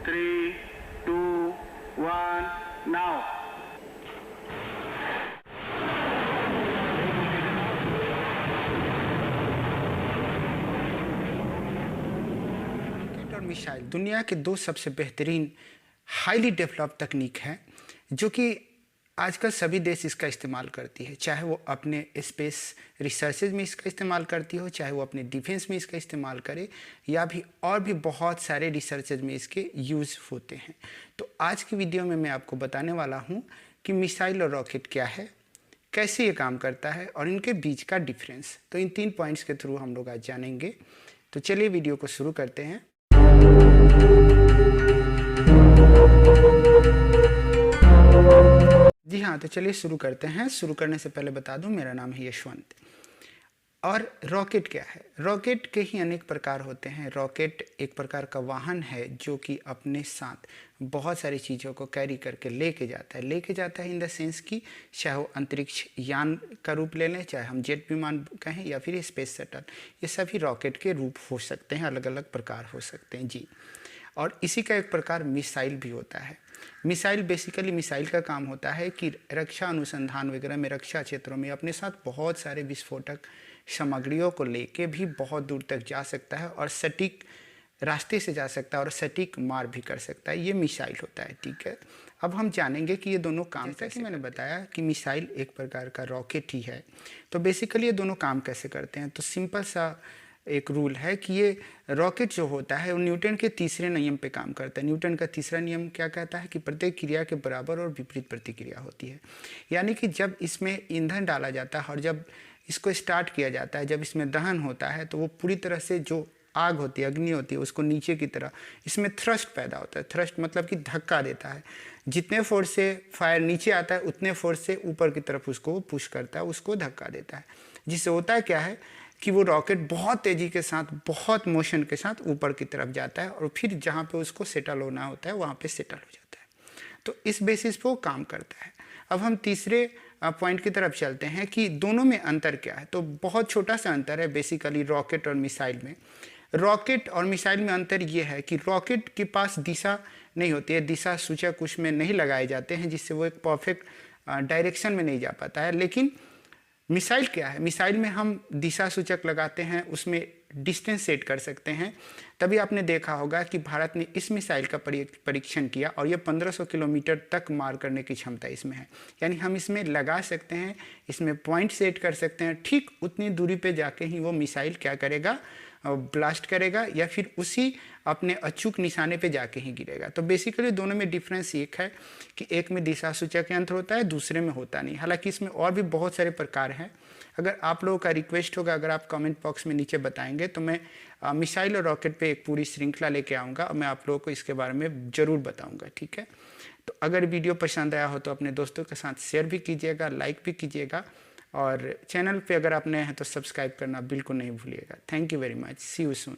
3, 2, 1, now. Rocket और missile दुनिया के दो सबसे बेहतरीन हाईली डेवलप तकनीक है जो कि आजकल सभी देश इसका इस्तेमाल करती है, चाहे वो अपने स्पेस रिसर्चेज में इसका इस्तेमाल करती हो, चाहे वो अपने डिफेंस में इसका इस्तेमाल करे, या भी और भी बहुत सारे रिसर्चेज में इसके यूज़ होते हैं। तो आज की वीडियो में मैं आपको बताने वाला हूँ कि मिसाइल और रॉकेट क्या है, कैसे ये काम करता है और इनके बीच का डिफरेंस। तो इन 3 पॉइंट्स के थ्रू हम लोग आज जानेंगे। तो चलिए वीडियो को शुरू करते हैं। जी हाँ, तो चलिए शुरू करते हैं। शुरू करने से पहले बता दूं, मेरा नाम है यशवंत। और रॉकेट क्या है? रॉकेट के ही अनेक प्रकार होते हैं। रॉकेट एक प्रकार का वाहन है जो कि अपने साथ बहुत सारी चीज़ों को कैरी करके लेके जाता है इन द सेंस कि चाहे वो अंतरिक्ष यान का रूप ले लें, चाहे हम जेट विमान कहें या फिर स्पेस शटल, ये सभी रॉकेट के रूप हो सकते हैं, अलग अलग प्रकार हो सकते हैं जी। और इसी का एक प्रकार मिसाइल भी होता है। मिसाइल बेसिकली मिसाइल का काम होता है कि रक्षा अनुसंधान वगैरह में, रक्षा क्षेत्रों में अपने साथ बहुत सारे विस्फोटक सामग्रियों को लेके भी बहुत दूर तक जा सकता है और सटीक रास्ते से जा सकता है और सटीक मार भी कर सकता है। ये मिसाइल होता है, ठीक है। अब हम जानेंगे कि ये दोनों काम कैसे। मैंने बताया कि मिसाइल एक प्रकार का रॉकेट ही है, तो बेसिकली ये दोनों काम कैसे करते हैं। तो सिंपल सा एक रूल है कि ये रॉकेट जो होता है वो न्यूटन के तीसरे नियम पे काम करता है। न्यूटन का तीसरा नियम क्या कहता है कि प्रत्येक क्रिया के बराबर और विपरीत प्रतिक्रिया होती है। यानी कि जब इसमें ईंधन डाला जाता है और जब इसको स्टार्ट किया जाता है, जब इसमें दहन होता है, तो वो पूरी तरह से जो आग होती है, अग्नि होती है, उसको नीचे की तरह इसमें थ्रस्ट पैदा होता है। थ्रस्ट मतलब कि धक्का देता है। जितने फोर्स से फायर नीचे आता है उतने फोर्स से ऊपर की तरफ उसको पुश करता है, उसको धक्का देता है। जिससे होता है क्या है कि वो रॉकेट बहुत तेज़ी के साथ, बहुत मोशन के साथ ऊपर की तरफ जाता है और फिर जहाँ पे उसको सेटल होना होता है वहाँ पे सेटल हो जाता है। तो इस बेसिस पे वो काम करता है। अब हम तीसरे पॉइंट की तरफ चलते हैं कि दोनों में अंतर क्या है। तो बहुत छोटा सा अंतर है बेसिकली रॉकेट और मिसाइल में। रॉकेट और मिसाइल में अंतर ये है कि रॉकेट के पास दिशा नहीं होती है, दिशा सूचक उसमें नहीं लगाए जाते हैं, जिससे वो एक परफेक्ट डायरेक्शन में नहीं जा पाता है। लेकिन मिसाइल क्या है? मिसाइल में हम दिशा सूचक लगाते हैं, उसमें डिस्टेंस सेट कर सकते हैं। तभी आपने देखा होगा कि भारत ने इस मिसाइल का परीक्षण किया और ये 1500 किलोमीटर तक मार करने की क्षमता इसमें है। यानी हम इसमें लगा सकते हैं, इसमें पॉइंट सेट कर सकते हैं, ठीक उतनी दूरी पे जाके ही वो मिसाइल क्या करेगा, ब्लास्ट करेगा या फिर उसी अपने अचूक निशाने पे जाके ही गिरेगा। तो बेसिकली दोनों में डिफरेंस एक है कि एक में दिशा सूचक यंत्र होता है, दूसरे में होता नहीं। हालांकि इसमें और भी बहुत सारे प्रकार हैं। अगर आप लोगों का रिक्वेस्ट होगा, अगर आप कमेंट बॉक्स में नीचे बताएंगे तो मैं मिसाइल और रॉकेट पे एक पूरी श्रृंखला लेके आऊँगा और मैं आप लोगों को इसके बारे में ज़रूर बताऊँगा, ठीक है। तो अगर वीडियो पसंद आया हो तो अपने दोस्तों के साथ शेयर भी कीजिएगा, लाइक भी कीजिएगा, और चैनल पे अगर आप नए हैं तो सब्सक्राइब करना बिल्कुल नहीं भूलिएगा। Thank you very much, see you soon.